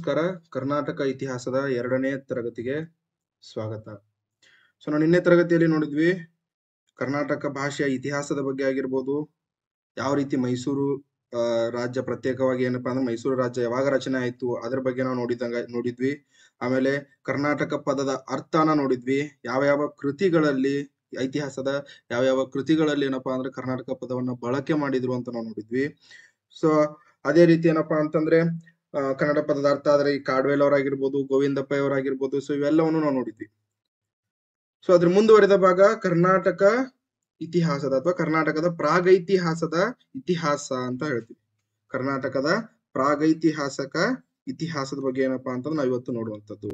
ನಮಸ್ಕಾರ. ಕರ್ನಾಟಕ ಇತಿಹಾಸದ 2ನೇ ತರಗತಿಗೆ ಸ್ವಾಗತ. ನಾವು ನಿನ್ನೆ ತರಗತಿಯಲ್ಲಿ ನೋಡಿದ್ವಿ ಕರ್ನಾಟಕ ಭಾಷೆಯ ಇತಿಹಾಸದ ಬಗ್ಗೆ ಆಗಿರ್ಬೋದು, ಯಾವ ರೀತಿ ಮೈಸೂರು ರಾಜ್ಯ ಪ್ರತ್ಯೇಕವಾಗಿ ಏನಪ್ಪಾ ಅಂದ್ರೆ ಮೈಸೂರು ರಾಜ್ಯ ಯಾವಾಗ ರಚನೆ ಆಯ್ತು ಅದ್ರ ಬಗ್ಗೆ ನಾವು ನೋಡಿದ್ವಿ. ಆಮೇಲೆ ಕರ್ನಾಟಕ ಪದದ ಅರ್ಥನ ನೋಡಿದ್ವಿ. ಯಾವ ಕೃತಿಗಳಲ್ಲಿ ಇತಿಹಾಸದ ಯಾವ ಕೃತಿಗಳಲ್ಲಿ ಏನಪ್ಪಾ ಅಂದ್ರೆ ಕರ್ನಾಟಕ ಪದವನ್ನ ಬಳಕೆ ಮಾಡಿದ್ರು ಅಂತ ನಾವು ನೋಡಿದ್ವಿ. ಸೊ ಅದೇ ರೀತಿ ಏನಪ್ಪಾ ಅಂತಂದ್ರೆ ಕನ್ನಡ ಪದದ ಅರ್ಥ ಆದ್ರೆ ಈ ಕಾಡ್ವೇಲ್ ಅವರಾಗಿರ್ಬೋದು, ಗೋವಿಂದಪ್ಪ ಅವರಾಗಿರ್ಬೋದು, ಸೊ ಇವೆಲ್ಲವನ್ನು ನಾವು ನೋಡಿದ್ವಿ. ಸೊ ಅದ್ರ ಮುಂದುವರೆದ ಭಾಗ ಕರ್ನಾಟಕ ಇತಿಹಾಸದ ಅಥವಾ ಕರ್ನಾಟಕದ ಪ್ರಾಗೈತಿಹಾಸದ ಇತಿಹಾಸ ಅಂತ ಹೇಳ್ತೀವಿ. ಕರ್ನಾಟಕದ ಪ್ರಾಗೈತಿಹಾಸಕ ಇತಿಹಾಸದ ಬಗ್ಗೆ ಏನಪ್ಪಾ ಅಂತಂದ್ರೆ ನಾವು ಇವತ್ತು ನೋಡುವಂಥದ್ದು.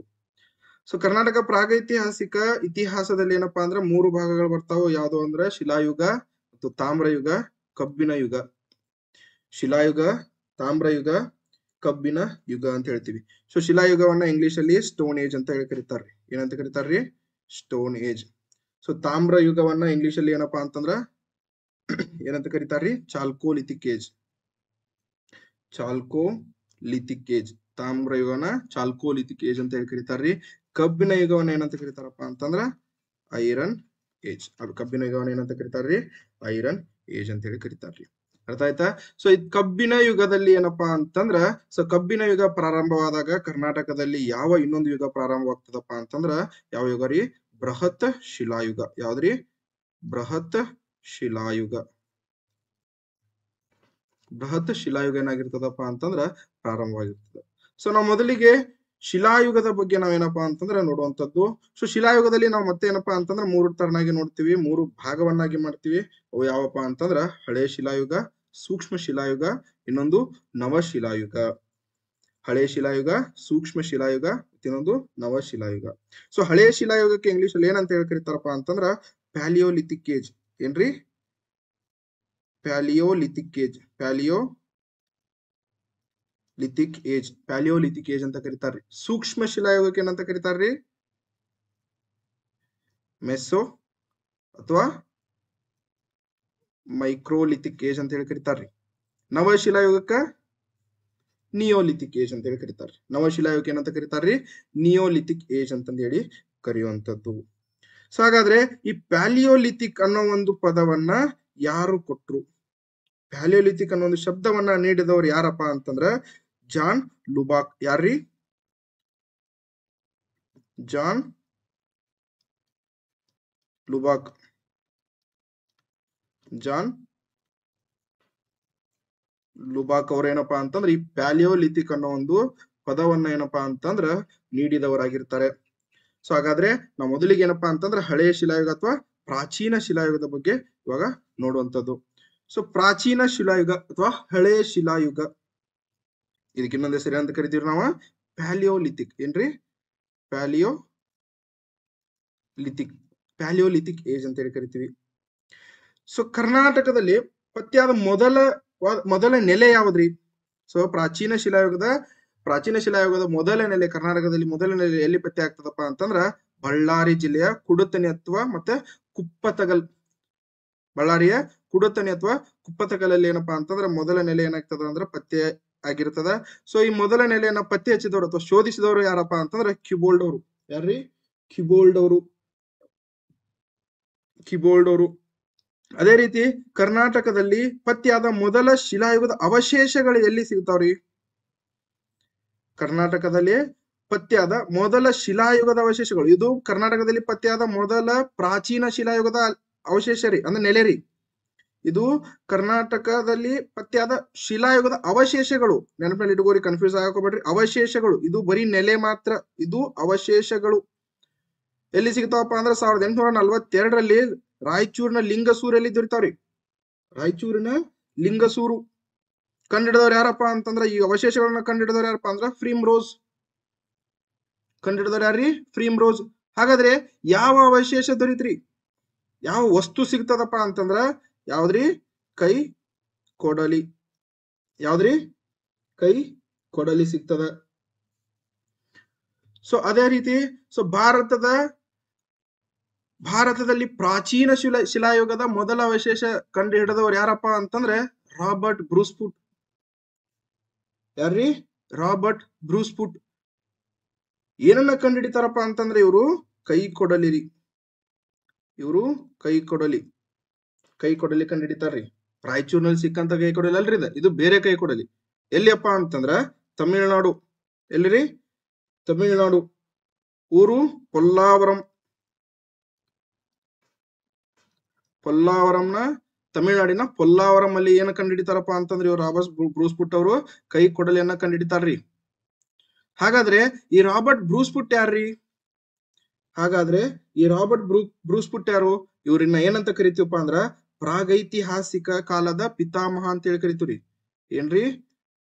ಸೊ ಕರ್ನಾಟಕ ಪ್ರಾಗೈತಿಹಾಸಿಕ ಇತಿಹಾಸದಲ್ಲಿ ಏನಪ್ಪಾ ಅಂದ್ರೆ 3 ಭಾಗಗಳು ಬರ್ತಾವು. ಯಾವ್ದು ಅಂದ್ರೆ ಶಿಲಾಯುಗ ಮತ್ತು ತಾಮ್ರಯುಗ, ಕಬ್ಬಿನ ಯುಗ. ಶಿಲಾಯುಗ, ತಾಮ್ರಯುಗ, ಕಬ್ಬಿನ ಯುಗ ಅಂತ ಹೇಳ್ತೀವಿ. ಸೊ ಶಿಲಾಯುಗವನ್ನ ಇಂಗ್ಲಿಷ್ ಅಲ್ಲಿ ಸ್ಟೋನ್ ಏಜ್ ಅಂತ ಹೇಳಿ ಕರೀತಾರ್ರಿ. ಏನಂತ ಕರೀತಾರ್ರಿ? Stone age. ಸೊ ತಾಮ್ರ ಯುಗವನ್ನ ಇಂಗ್ಲಿಷ್ ಅಲ್ಲಿ ಏನಪ್ಪಾ ಅಂತಂದ್ರ ಏನಂತ ಕರೀತಾರ್ರಿ? ಚಾಲ್ಕೋಲಿಥಿಕ್ ಏಜ್. ಚಾಲ್ಕೋಲಿಥಿಕ್ ಏಜ್. ತಾಮ್ರ ಯುಗವನ್ನ ಚಾಲ್ಕೋಲಿಥಿಕ್ ಏಜ್ ಅಂತ ಹೇಳಿ ಕರೀತಾರ್ರಿ. ಕಬ್ಬಿನ ಯುಗವನ್ನ ಏನಂತ ಕರೀತಾರಪ್ಪ ಅಂತಂದ್ರ ಐರನ್ ಏಜ್. ಅದು ಕಬ್ಬಿನ ಯುಗವನ್ನ ಏನಂತ ಕರೀತಾರ್ರಿ? ಐರನ್ ಏಜ್ ಅಂತ ಹೇಳಿ ಕರೀತಾರ್ರಿ. ಅರ್ಥ ಆಯ್ತಾ? ಸೊ ಈ ಕಬ್ಬಿನ ಯುಗದಲ್ಲಿ ಏನಪ್ಪಾ ಅಂತಂದ್ರ ಕಬ್ಬಿನ ಯುಗ ಪ್ರಾರಂಭವಾದಾಗ ಕರ್ನಾಟಕದಲ್ಲಿ ಯಾವ ಇನ್ನೊಂದು ಯುಗ ಪ್ರಾರಂಭವಾಗ್ತದಪ್ಪ ಅಂತಂದ್ರ ಯಾವ ಯುಗ ರೀ? ಬೃಹತ್ ಶಿಲಾಯುಗ. ಯಾವ್ದ್ರಿ? ಬೃಹತ್ ಶಿಲಾಯುಗ. ಬೃಹತ್ ಶಿಲಾಯುಗ ಏನಾಗಿರ್ತದಪ್ಪ ಅಂತಂದ್ರ ಪ್ರಾರಂಭವಾಗಿರ್ತದ. ಸೊ ನಾವು ಮೊದಲಿಗೆ ಶಿಲಾಯುಗದ ಬಗ್ಗೆ ನಾವೇನಪ್ಪಾ ಅಂತಂದ್ರೆ ನೋಡುವಂಥದ್ದು. ಸೊ ಶಿಲಾಯುಗದಲ್ಲಿ ನಾವು ಮತ್ತೆ ಏನಪ್ಪಾ ಅಂತಂದ್ರೆ 3 ತರನಾಗಿ ನೋಡ್ತೀವಿ, 3 ಭಾಗವನ್ನಾಗಿ ಮಾಡ್ತೀವಿ. ಅವು ಯಾವಪ್ಪ ಅಂತಂದ್ರ ಹಳೆ ಶಿಲಾಯುಗ, ಸೂಕ್ಷ್ಮ ಶಿಲಾಯುಗ, ಇನ್ನೊಂದು ನವಶಿಲಾಯುಗ. ಹಳೆ ಶಿಲಾಯುಗ, ಸೂಕ್ಷ್ಮ ಶಿಲಾಯುಗ, ಇನ್ನೊಂದು ನವಶಿಲಾಯುಗ. ಸೊ ಹಳೆ ಶಿಲಾಯುಗಕ್ಕೆ ಇಂಗ್ಲಿಷ್ ಅಲ್ಲಿ ಏನಂತ ಹೇಳಿ ಕರೀತಾರಪ್ಪ ಅಂತಂದ್ರ ಪ್ಯಾಲಿಯೋಲಿಥಿಕ್ ಏಜ್. ಏನ್ರಿ? Palaeolithic age. Palaeolithic age. Palaeolithic age ಅಂತ ಕರೀತಾರ್ರಿ. ಸೂಕ್ಷ್ಮ ಶಿಲಾಯುಗಕ್ಕೆ ಏನಂತ ಕರೀತಾರ್ರಿ? ಮೆಸೋ ಅಥವಾ ಮೈಕ್ರೋಲಿಥಿಕ್ ಏಜ್ ಅಂತ ಹೇಳಿ ಕರೀತಾರ್ರಿ. ನವಶಿಲಾಯುಗಕ್ಕ ನಿಯೋಲಿಥಿಕ್ ಏಜ್ ಅಂತ ಹೇಳಿ ಕರೀತಾರ್ರಿ. ನವಶಿಲಾಯುಗಕ್ಕೆ ಏನಂತ ಕರೀತಾರ್ರಿ? ನಿಯೋಲಿಥಿಕ್ ಏಜ್ ಅಂತಂದು ಹೇಳಿ ಕರೆಯುವಂಥದ್ದು. ಸೊ ಹಾಗಾದ್ರೆ ಈ ಪ್ಯಾಲಿಯೋಲಿಥಿಕ್ ಅನ್ನೋ ಒಂದು ಪದವನ್ನ ಯಾರು ಕೊಟ್ರು? ಪ್ಯಾಲಿಯೋಲಿಥಿಕ್ ಅನ್ನೋ ಒಂದು ಶಬ್ದವನ್ನ ನೀಡಿದವರು ಯಾರಪ್ಪ ಅಂತಂದ್ರ ಜಾನ್ ಲುಬಾಕ್. ಯಾರ್ರಿ? ಜಾನ್ ಲುಬಾಕ್. ಜಾನ್ ಲುಬಾಕ್ ಅವ್ರ ಏನಪ್ಪಾ ಅಂತಂದ್ರೆ ಈ ಪ್ಯಾಲಿಯೋಲಿಥಿಕ್ ಅನ್ನೋ ಒಂದು ಪದವನ್ನ ಏನಪ್ಪಾ ಅಂತಂದ್ರ ನೀಡಿದವರಾಗಿರ್ತಾರೆ. ಸೊ ಹಾಗಾದ್ರೆ ನಾವು ಮೊದಲಿಗೆ ಏನಪ್ಪಾ ಅಂತಂದ್ರೆ ಹಳೆಯ ಶಿಲಾಯುಗ ಅಥವಾ ಪ್ರಾಚೀನ ಶಿಲಾಯುಗದ ಬಗ್ಗೆ ಇವಾಗ ನೋಡುವಂಥದ್ದು. ಸೊ ಪ್ರಾಚೀನ ಶಿಲಾಯುಗ ಅಥವಾ ಹಳೆಯ ಶಿಲಾಯುಗ, ಇದಕ್ಕೆ ಇನ್ನೊಂದೇ ಸರಿ ಅಂತ ಕರಿತೀವಿ ನಾವು ಪ್ಯಾಲಿಯೋಲಿಥಿಕ್. ಏನ್ರಿ? ಪ್ಯಾಲಿಯೋಲಿಥಿಕ್ ಏಜ್ ಅಂತ ಹೇಳಿ ಕರಿತೀವಿ. ಸೊ ಕರ್ನಾಟಕದಲ್ಲಿ ಪತ್ತೆಯಾದ ಮೊದಲ ನೆಲೆ ಯಾವ್ದ್ರಿ? ಸೊ ಪ್ರಾಚೀನ ಶಿಲಾಯುಗದ ಮೊದಲ ನೆಲೆ ಕರ್ನಾಟಕದಲ್ಲಿ ಮೊದಲ ನೆಲೆ ಎಲ್ಲಿ ಪತ್ತೆ ಆಗ್ತದಪ್ಪ ಅಂತಂದ್ರ ಬಳ್ಳಾರಿ ಜಿಲ್ಲೆಯ ಕುಡತನಿ ಅಥವಾ ಮತ್ತೆ ಕುಪ್ಪತಗಲ್. ಬಳ್ಳಾರಿಯ ಕುಡತನಿ ಅಥವಾ ಕುಪ್ಪತಗಲಲ್ಲಿ ಏನಪ್ಪಾ ಅಂತಂದ್ರ ಮೊದಲ ನೆಲೆ ಏನಾಗ್ತದ ಅಂದ್ರ ಪತ್ತೆ ಆಗಿರ್ತದ. ಸೊ ಈ ಮೊದಲ ನೆಲೆಯನ್ನ ಪತ್ತೆ ಹಚ್ಚಿದವರು ಅಥವಾ ಶೋಧಿಸಿದವರು ಯಾರಪ್ಪ ಅಂತಂದ್ರ ಕ್ಯುಬೋಲ್ಡ್ ಅವರು. ಯಾರ್ರಿ? ಕ್ಯುಬೋಲ್ಡ್ ಅವರು. ಅದೇ ರೀತಿ ಕರ್ನಾಟಕದಲ್ಲಿ ಪತ್ತೆಯಾದ ಮೊದಲ ಶಿಲಾಯುಗದ ಅವಶೇಷಗಳು ಎಲ್ಲಿ ಸಿಗ್ತಾವ್ರಿ? ಕರ್ನಾಟಕದಲ್ಲಿ ಪತ್ತೆಯಾದ ಮೊದಲ ಶಿಲಾಯುಗದ ಅವಶೇಷಗಳು, ಇದು ಕರ್ನಾಟಕದಲ್ಲಿ ಪತ್ತೆಯಾದ ಮೊದಲ ಪ್ರಾಚೀನ ಶಿಲಾಯುಗದ ಅವಶೇಷ ರೀ, ಅಂದ್ರೆ ನೆಲೆ ರೀ. ಇದು ಕರ್ನಾಟಕದಲ್ಲಿ ಪತ್ತೆಯಾದ ಶಿಲಾಯುಗದ ಅವಶೇಷಗಳು. ನೆನಪಿನಲ್ಲಿ ಇಟ್ಕೋರಿ, ಕನ್ಫ್ಯೂಸ್ ಆಗಕೋಬೇಡ್ರಿ. ಅವಶೇಷಗಳು, ಇದು ಬರೀ ನೆಲೆ ಮಾತ್ರ. ಇದು ಅವಶೇಷಗಳು ಎಲ್ಲಿ ಸಿಗ್ತಾವಪ್ಪ ಅಂದ್ರೆ 1842ರಲ್ಲಿ ರಾಯಚೂರಿನ ಲಿಂಗಸೂರಲ್ಲಿ ದೊರಿತಾವ್ರಿ. ರಾಯಚೂರಿನ ಲಿಂಗಸೂರು. ಕಂಡಿಡಿದವ್ರು ಯಾರಪ್ಪ ಅಂತಂದ್ರ ಈ ಅವಶೇಷಗಳನ್ನ ಕಂಡಿಡಿದವ್ರು ಯಾರಪ್ಪ ಅಂದ್ರ ಪ್ರಿಮ್ರೋಸ್. ಕಂಡಿಡಿದವ್ರು ಯಾರ್ರಿ? ಪ್ರಿಮ್ರೋಸ್. ಹಾಗಾದ್ರೆ ಯಾವ ಅವಶೇಷ ದೊರೀತ್ರಿ? ಯಾವ ವಸ್ತು ಸಿಗ್ತದಪ್ಪ ಅಂತಂದ್ರ ಯಾವ್ದ್ರಿ? ಕೈ ಕೊಡಲಿ. ಯಾವ್ದ್ರಿ? ಕೈ ಕೊಡಲಿ ಸಿಗ್ತದ. ಸೊ ಅದೇ ರೀತಿ ಭಾರತದಲ್ಲಿ ಪ್ರಾಚೀನ ಶಿಲಾಯುಗದ ಮೊದಲ ಅವಶೇಷ ಕಂಡು ಹಿಡಿದವರು ಯಾರಪ್ಪ ಅಂತಂದ್ರೆ ರಾಬರ್ಟ್ ಬ್ರೂಸ್ಫುಟ್. ಯಾರ್ರಿ? ರಾಬರ್ಟ್ ಬ್ರೂಸ್ಫುಟ್ ಏನನ್ನ ಕಂಡುಹಿಡಿತಾರಪ್ಪ ಅಂತಂದ್ರೆ ಇವರು ಕೈ ಕೊಡಲಿ ರೀ. ಇವರು ಕೈ ಕೊಡಲಿ ಕಂಡುಹಿಡಿತಾರ್ರಿ. ರಾಯಚೂರಿನಲ್ಲಿ ಸಿಕ್ಕಂತ ಕೈ ಕೊಡಲಿ ಅಲ್ರಿ ಇದು ಬೇರೆ ಕೈ ಕೊಡಲಿ. ಎಲ್ಲಿಯಪ್ಪ ಅಂತಂದ್ರ ತಮಿಳುನಾಡು. ಎಲ್ಲಿರಿ? ತಮಿಳುನಾಡು. ಊರು ಪೊಲ್ಲಾವರಂನ ತಮಿಳುನಾಡಿನ ಪೊಲ್ಲಾವರಂ ಅಲ್ಲಿ ಏನ ಕಂಡುಹಿಡಿತಾರಪ್ಪ ಅಂತಂದ್ರೆ ಇವ್ರು ರಾಬರ್ಟ್ ಬ್ರೂಸ್ಫುಟ್ ಅವರು ಕೈ ಕೊಡಲಿಯನ್ನ ಕಂಡುಹಿಡಿತಾರ್ರಿ. ಹಾಗಾದ್ರೆ ಈ ರಾಬರ್ಟ್ ಬ್ರೂಸ್ಫುಟ್ ಯಾರ್ರಿ? ಯಾರು? ಇವ್ರನ್ನ ಏನಂತ ಕರಿತೀವಪ್ಪ ಅಂದ್ರ ಪ್ರಾಗೈತಿಹಾಸಿಕ ಕಾಲದ ಪಿತಾಮಹ ಅಂತ ಹೇಳಿ ಕರಿತೀವ್ರಿ. ಏನ್ರಿ?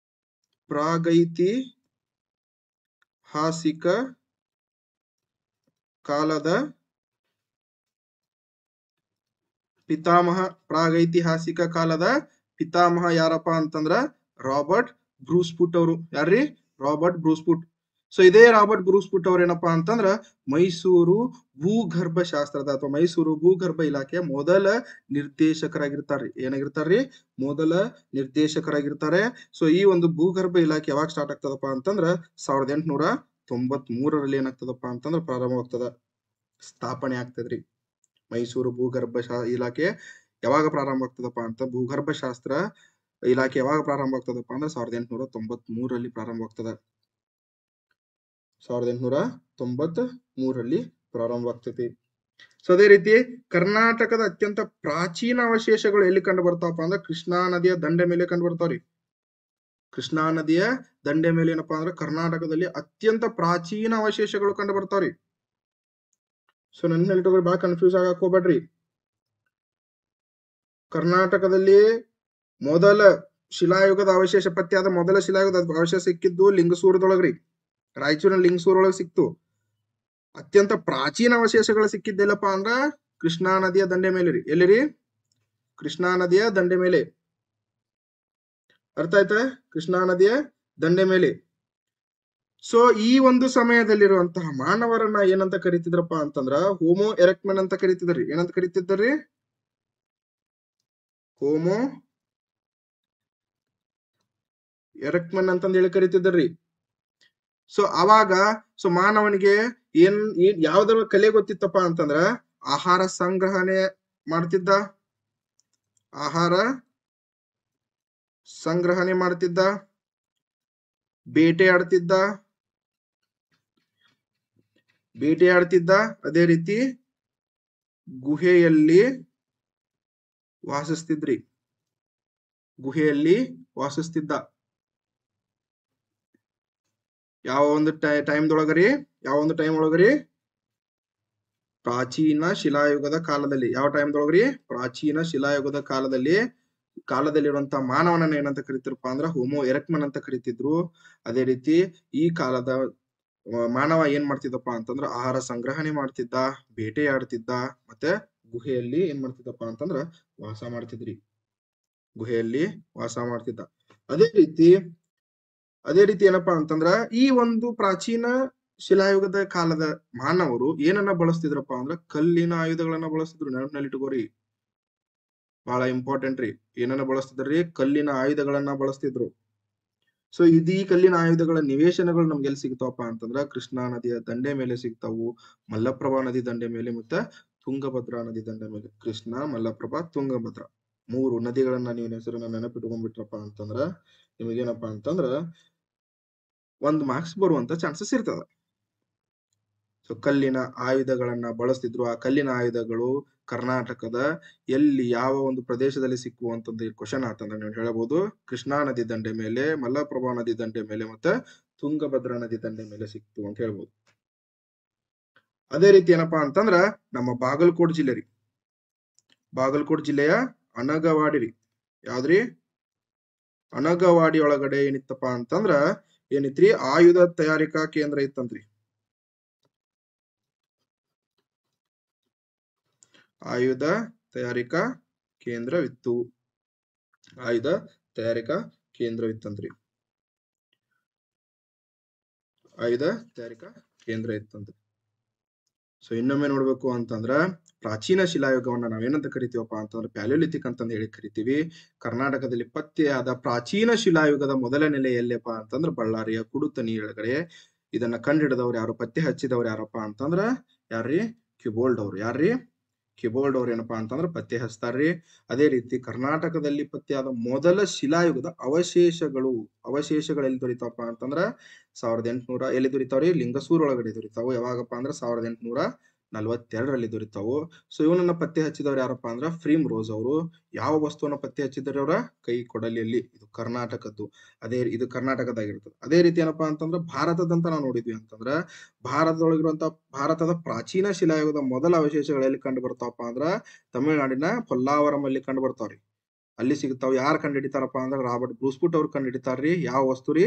ಪ್ರಾಗೈತಿಹಾಸಿಕ ಕಾಲದ ಪಿತಾಮಹ ಯಾರಪ್ಪ ಅಂತಂದ್ರ ರಾಬರ್ಟ್ ಬ್ರೂಸ್ಫುಟ್ ಅವರು. ಯಾರ್ರಿ? Robert Bruce Foote. ಸೊ ಇದೇ ರಾಬರ್ಟ್ ಬ್ರೂಸ್ಫುಟ್ ಅವ್ರ ಏನಪ್ಪಾ ಅಂತಂದ್ರ ಮೈಸೂರು ಭೂಗರ್ಭಶಾಸ್ತ್ರದ ಅಥವಾ ಮೈಸೂರು ಭೂಗರ್ಭ ಇಲಾಖೆಯ ಮೊದಲ ನಿರ್ದೇಶಕರಾಗಿರ್ತಾರ್ರಿ. ಏನಾಗಿರ್ತಾರ್ರಿ? ಮೊದಲ ನಿರ್ದೇಶಕರಾಗಿರ್ತಾರೆ. ಸೊ ಈ ಒಂದು ಭೂಗರ್ಭ ಇಲಾಖೆ ಯಾವಾಗ ಸ್ಟಾರ್ಟ್ ಆಗ್ತದಪ್ಪ ಅಂತಂದ್ರ 1893ರಲ್ಲಿ ಏನಾಗ್ತದಪ್ಪ ಅಂತಂದ್ರ ಪ್ರಾರಂಭವಾಗ್ತದ, ಸ್ಥಾಪನೆ ಆಗ್ತದ್ರಿ. ಮೈಸೂರು ಭೂಗರ್ಭ ಇಲಾಖೆ ಯಾವಾಗ ಪ್ರಾರಂಭ ಆಗ್ತದಪ್ಪ ಅಂತ ಭೂಗರ್ಭಶಾಸ್ತ್ರ ಇಲಾಖೆ ಯಾವಾಗ ಪ್ರಾರಂಭ ಆಗ್ತದಪ್ಪ ಅಂದ್ರೆ 1893ರಲ್ಲಿ ಪ್ರಾರಂಭ ಆಗ್ತದ. 1893ರಲ್ಲಿ ಪ್ರಾರಂಭ ಆಗ್ತೈತಿ. ಸೊ ಅದೇ ರೀತಿ ಕರ್ನಾಟಕದ ಅತ್ಯಂತ ಪ್ರಾಚೀನ ಅವಶೇಷಗಳು ಎಲ್ಲಿ ಕಂಡು ಬರ್ತಾವಪ್ಪ ಅಂದ್ರೆ ಕೃಷ್ಣಾ ನದಿಯ ದಂಡೆ ಮೇಲೆ ಕಂಡು ಬರ್ತಾವ್ರಿ. ಕೃಷ್ಣಾ ನದಿಯ ದಂಡೆ ಮೇಲೆ ಏನಪ್ಪಾ ಅಂದ್ರೆ ಕರ್ನಾಟಕದಲ್ಲಿ ಅತ್ಯಂತ ಪ್ರಾಚೀನ ಅವಶೇಷಗಳು ಕಂಡು ಬರ್ತಾವ್ರಿ. ಸೊ ನನ್ನ ಹೇಳಿಟೋಗ್ರಿ ಬಹಳ ಕನ್ಫ್ಯೂಸ್ ಆಗಕ್ ಹೋಗ್ಬೇಡ್ರಿ. ಕರ್ನಾಟಕದಲ್ಲಿ ಮೊದಲ ಶಿಲಾಯುಗದ ಅವಶೇಷ ಪತ್ತೆಯಾದ ಮೊದಲ ಶಿಲಾಯುಗದ ಅವಶೇಷ ಸಿಕ್ಕಿದ್ದು ಲಿಂಗಸೂರದೊಳಗ್ರಿ. ರಾಯಚೂರಿನ ಲಿಂಗಸೂರೊಳಗೆ ಸಿಕ್ತು. ಅತ್ಯಂತ ಪ್ರಾಚೀನ ಅವಶೇಷಗಳು ಸಿಕ್ಕಿದ್ದೆಲ್ಲಪ್ಪ ಅಂದ್ರ ಕೃಷ್ಣಾ ನದಿಯ ದಂಡೆ ಮೇಲೆ ರೀ. ಎಲ್ಲಿರಿ? ಕೃಷ್ಣಾ ನದಿಯ ದಂಡೆ ಮೇಲೆ. ಅರ್ಥ ಆಯ್ತಾ? ಕೃಷ್ಣಾ ನದಿಯ ದಂಡೆ ಮೇಲೆ. ಸೊ ಈ ಒಂದು ಸಮಯದಲ್ಲಿರುವಂತಹ ಮಾನವರನ್ನ ಏನಂತ ಕರಿತಿದ್ರಪ್ಪ ಅಂತಂದ್ರ ಹೋಮೋ ಎರೆಕ್ಟ್ಮನ್ ಅಂತ ಕರಿತಿದ್ರಿ. ಏನಂತ ಕರಿತಿದ್ರಿ? ಹೋಮೋ ಎರೆಕ್ಟ್ಮನ್ ಅಂತಂದ ಹೇಳಿ ಕರಿತಿದ್ರಿ. ಸೊ ಅವಾಗ ಮಾನವನಿಗೆ ಯಾವ್ದಾರ ಕಲೆ ಗೊತ್ತಿತ್ತಪ್ಪ ಅಂತಂದ್ರ ಆಹಾರ ಸಂಗ್ರಹಣೆ ಮಾಡ್ತಿದ್ದ, ಬೇಟೆಯಾಡ್ತಿದ್ದ, ಅದೇ ರೀತಿ ಗುಹೆಯಲ್ಲಿ ವಾಸಿಸ್ತಿದ್ದ. ಯಾವ ಒಂದು ಟೈಮ್ ಒಳಗರಿ? ಪ್ರಾಚೀನ ಶಿಲಾಯುಗದ ಕಾಲದಲ್ಲಿ. ಯಾವ ಟೈಮ್ದೊಳಗ್ರಿ? ಪ್ರಾಚೀನ ಶಿಲಾಯುಗದ ಕಾಲದಲ್ಲಿರುವಂತಹ ಮಾನವನನ್ನ ಏನಂತ ಕರಿತಿರಪ್ಪ ಅಂದ್ರ ಹೋಮೋ ಎರೆಕ್ಟ್ಮನ್ ಅಂತ ಕರಿತಿದ್ರು. ಅದೇ ರೀತಿ ಈ ಕಾಲದ ಮಾನವ ಏನ್ ಮಾಡ್ತಿದ್ದಪ್ಪ ಅಂತಂದ್ರ ಆಹಾರ ಸಂಗ್ರಹಣೆ ಮಾಡ್ತಿದ್ದ, ಬೇಟೆಯಾಡ್ತಿದ್ದ, ಮತ್ತೆ ಗುಹೆಯಲ್ಲಿ ಏನ್ ಮಾಡ್ತಿದ್ದಪ್ಪ ಅಂತಂದ್ರ ವಾಸ ಮಾಡ್ತಿದ್ದ. ಅದೇ ರೀತಿ ಏನಪ್ಪಾ ಅಂತಂದ್ರ ಈ ಒಂದು ಪ್ರಾಚೀನ ಶಿಲಾಯುಗದ ಕಾಲದ ಮಾನವರು ಏನನ್ನ ಬಳಸ್ತಿದ್ರಪ್ಪ ಅಂದ್ರ ಕಲ್ಲಿನ ಆಯುಧಗಳನ್ನ ಬಳಸ್ತಿದ್ರು. ನೆನಪಿನಲ್ಲಿಟ್ಟುಕೋರಿ, ಬಹಳ ಇಂಪಾರ್ಟೆಂಟ್ ರೀ. ಏನನ್ನ ಬಳಸ್ತಿದ್ರಿ? ಕಲ್ಲಿನ ಆಯುಧಗಳನ್ನ ಬಳಸ್ತಿದ್ರು. ಸೊ ಈ ಕಲ್ಲಿನ ಆಯುಧಗಳ ನಿವೇಶನಗಳು ನಮ್ಗೆ ಎಲ್ಲಿ ಸಿಗ್ತಾವಪ್ಪ ಅಂತಂದ್ರ ಕೃಷ್ಣಾ ನದಿಯ ದಂಡೆ ಮೇಲೆ ಸಿಗ್ತಾವು, ಮಲ್ಲಪ್ರಭಾ ನದಿ ದಂಡೆ ಮೇಲೆ, ಮತ್ತೆ ತುಂಗಭದ್ರಾ ನದಿ ದಂಡೆ ಮೇಲೆ. ಕೃಷ್ಣ, ಮಲ್ಲಪ್ರಭಾ, ತುಂಗಭದ್ರಾ 3 ನದಿಗಳನ್ನ ನೀವು ಹೆಸರನ್ನ ನೆನಪಿಟ್ಕೊಂಡ್ಬಿಟ್ರಪ್ಪ ಅಂತಂದ್ರ ನಿಮಗೇನಪ್ಪಾ ಅಂತಂದ್ರ 1 ಮಾರ್ಕ್ಸ್ ಬರುವಂತ ಚಾನ್ಸಸ್ ಇರ್ತದ. ಸೊ ಕಲ್ಲಿನ ಆಯುಧಗಳನ್ನ ಬಳಸ್ತಿದ್ರು. ಆ ಕಲ್ಲಿನ ಆಯುಧಗಳು ಕರ್ನಾಟಕದ ಎಲ್ಲಿ ಯಾವ ಒಂದು ಪ್ರದೇಶದಲ್ಲಿ ಸಿಕ್ಕುವಂತದ್ದು ಕ್ವಶನ್ ಆತಂದ್ರೆ ನೀವು ಹೇಳಬಹುದು ಕೃಷ್ಣಾ ನದಿ ದಂಡೆ ಮೇಲೆ, ಮಲ್ಲಪ್ರಭಾ ನದಿ ದಂಡೆ ಮೇಲೆ, ಮತ್ತೆ ತುಂಗಭದ್ರಾ ನದಿ ದಂಡೆ ಮೇಲೆ ಸಿಕ್ತು ಅಂತ ಹೇಳ್ಬೋದು. ಅದೇ ರೀತಿ ಏನಪ್ಪಾ ಅಂತಂದ್ರ ನಮ್ಮ ಬಾಗಲಕೋಟೆ ಜಿಲ್ಲೆ ರೀ. ಬಾಗಲಕೋಟೆ ಜಿಲ್ಲೆಯ ಅನಗವಾಡಿ ರೀ. ಯಾವ್ದ್ರಿ? ಅನಗವಾಡಿ ಒಳಗಡೆ ಏನಿತ್ತಪ್ಪ ಅಂತಂದ್ರ ಏನಿತ್ರಿ? ಆಯುಧ ತಯಾರಿಕಾ ಕೇಂದ್ರ ಇತ್ತಂತ್ರಿ. ಆಯುಧ ತಯಾರಿಕಾ ಕೇಂದ್ರವಿತ್ತಂತ್ರಿ. ಸೊ ಇನ್ನೊಮ್ಮೆ ನೋಡ್ಬೇಕು ಅಂತಂದ್ರ ಪ್ರಾಚೀನ ಶಿಲಾಯುಗವನ್ನ ನಾವೇನಂತ ಕರಿತೀವಪ್ಪ ಅಂತಂದ್ರೆ ಪ್ಯಾಲಿಯೋಲಿಥಿಕ್ ಅಂತಂದು ಹೇಳಿ ಕರಿತೀವಿ. ಕರ್ನಾಟಕದಲ್ಲಿ ಪತ್ತೆಯಾದ ಪ್ರಾಚೀನ ಶಿಲಾಯುಗದ ಮೊದಲ ನೆಲೆ ಎಲ್ಲಪ್ಪ ಅಂತಂದ್ರೆ ಬಳ್ಳಾರಿಯ ಕುಡುತನಿ ಒಳಗಡೆ. ಇದನ್ನ ಕಂಡಿಡಿದವ್ರು ಯಾರು, ಪತ್ತೆ ಹಚ್ಚಿದವ್ರು ಯಾರಪ್ಪ ಅಂತಂದ್ರ ಯಾರ್ರಿ, ಕ್ಯುಬೋಲ್ಡ್ ಅವ್ರು. ಯಾರ್ರಿ, ಕ್ಯುಬೋಲ್ಡ್ ಅವ್ರು ಏನಪ್ಪಾ ಅಂತಂದ್ರೆ ಪತ್ತೆ ಹಚ್ತಾರ್ರಿ. ಅದೇ ರೀತಿ ಕರ್ನಾಟಕದಲ್ಲಿ ಪತ್ತೆಯಾದ ಮೊದಲ ಶಿಲಾಯುಗದ ಅವಶೇಷಗಳು ಎಲ್ಲಿ ದೊರೀತಾವಪ್ಪ ಅಂತಂದ್ರ 1800 ಎಲ್ಲಿ ದೊರೀತಾವ್ರಿ, ಲಿಂಗಸೂರ್ ಒಳಗಡೆ ದೊರೀತಾವು. ಯಾವಾಗಪ್ಪ ಅಂದ್ರೆ 1842ರಲ್ಲಿ ದೊರೀತಾವು. ಸೊ ಇವನನ್ನ ಪತ್ತೆ ಹಚ್ಚಿದವ್ರು ಯಾರಪ್ಪ ಅಂದ್ರ ಫ್ರೀಮ್ ರೋಸ್ ಅವರು. ಯಾವ ವಸ್ತುವನ್ನ ಪತ್ತೆ ಹಚ್ಚಿದಾರೆ ಅವರ, ಕೈ ಕೊಡಲಿಯಲ್ಲಿ. ಇದು ಕರ್ನಾಟಕದ್ದು, ಇದು ಕರ್ನಾಟಕದಾಗಿರ್ತದೆ. ಅದೇ ರೀತಿ ಏನಪ್ಪಾ ಅಂತಂದ್ರೆ ಭಾರತದಂತ ನಾವು ನೋಡಿದ್ವಿ ಅಂತಂದ್ರ ಭಾರತದೊಳಗಿರುವಂತಹ ಭಾರತದ ಪ್ರಾಚೀನ ಶಿಲಾಯುಗದ ಮೊದಲ ಅವಶೇಷಗಳು ಎಲ್ಲಿ ಕಂಡು ಬರ್ತಾವಪ್ಪ ಅಂದ್ರ ತಮಿಳುನಾಡಿನ ಪೊಲ್ಲಾವರಂ ಅಲ್ಲಿ ಕಂಡು ಬರ್ತಾವ್ರಿ. ಅಲ್ಲಿ ಸಿಗ್ತಾವ. ಯಾರು ಕಂಡು ಹಿಡಿತಾರಪ್ಪ ಅಂದ್ರ ರಾಬರ್ಟ್ ಬ್ರೂಸ್ಫುಟ್ ಅವ್ರು ಕಂಡು ಹಿಡಿತಾರ್ರಿ. ಯಾವ ವಸ್ತು ರೀ,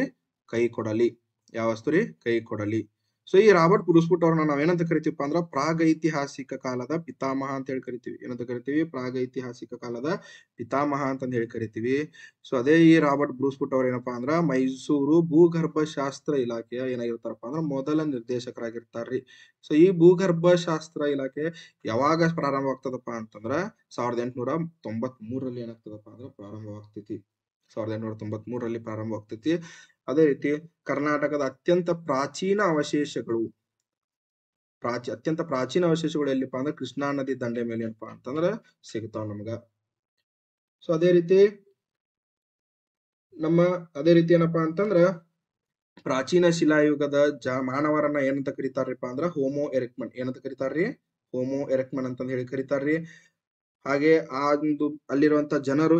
ಕೈ ಕೊಡಲಿ. ಯಾವ ವಸ್ತು ರೀ, ಕೈ ಕೊಡಲಿ. ಸೊ ಈ ರಾಬರ್ಟ್ ಬ್ರೂಸ್ಫುಟ್ ಅವ್ರನ್ನ ನಾವ್ ಏನಂತ ಕರಿತೀವಪ್ಪ ಅಂದ್ರ ಪ್ರಾಗೈತಿಹಾಸಿಕ ಕಾಲದ ಪಿತಾಮಹ ಅಂತ ಹೇಳಿ ಕರಿತೀವಿ. ಏನಂತ ಕರಿತೀವಿ, ಪ್ರಾಗೈತಿಹಾಸಿಕ ಕಾಲದ ಪಿತಾಮಹ ಅಂತ ಹೇಳಿ ಕರಿತೀವಿ. ಸೊ ಅದೇ ಈ ರಾಬರ್ಟ್ ಬ್ರೂಸ್ಫುಟ್ ಅವ್ರ ಏನಪ್ಪಾ ಅಂದ್ರ ಮೈಸೂರು ಭೂಗರ್ಭಶಾಸ್ತ್ರ ಇಲಾಖೆಯ ಏನಾಗಿರ್ತಾರಪ್ಪ ಅಂದ್ರ ಮೊದಲ ನಿರ್ದೇಶಕರಾಗಿರ್ತಾರ್ರಿ. ಸೊ ಈ ಭೂಗರ್ಭಶಾಸ್ತ್ರ ಇಲಾಖೆ ಯಾವಾಗ ಪ್ರಾರಂಭವಾಗ್ತದಪ್ಪ ಅಂತಂದ್ರ 1893ರಲ್ಲಿ ಏನಾಗ್ತದಪ್ಪ ಅಂದ್ರ ಪ್ರಾರಂಭವಾಗ್ತೈತಿ. 1893ರಲ್ಲಿ ಪ್ರಾರಂಭವಾಗ್ತೈತಿ. ಅದೇ ರೀತಿ ಕರ್ನಾಟಕದ ಅತ್ಯಂತ ಪ್ರಾಚೀನ ಅವಶೇಷಗಳು ಎಲ್ಲಿಪ್ಪ ಅಂದ್ರೆ ಕೃಷ್ಣಾ ನದಿ ದಂಡೆ ಮೇಲೆ ಏನಪ್ಪಾ ಅಂತಂದ್ರ ಸಿಗ್ತಾವ ನಮ್ಗ. ಸೊ ಅದೇ ರೀತಿ ಏನಪ್ಪಾ ಅಂತಂದ್ರ ಪ್ರಾಚೀನ ಶಿಲಾಯುಗದ ಮಾನವರನ್ನ ಏನಂತ ಕರಿತಾರ್ರಿಪ್ಪ ಅಂದ್ರ ಹೋಮೋ ಎರೆಕ್ಮನ್. ಏನಂತ ಕರಿತಾರ್ರಿ, ಹೋಮೋ ಎರೆಕ್ಮನ್ ಅಂತ ಹೇಳಿ ಕರಿತಾರ್ರಿ. ಹಾಗೆ ಆ ಒಂದು ಅಲ್ಲಿರುವಂತ ಜನರು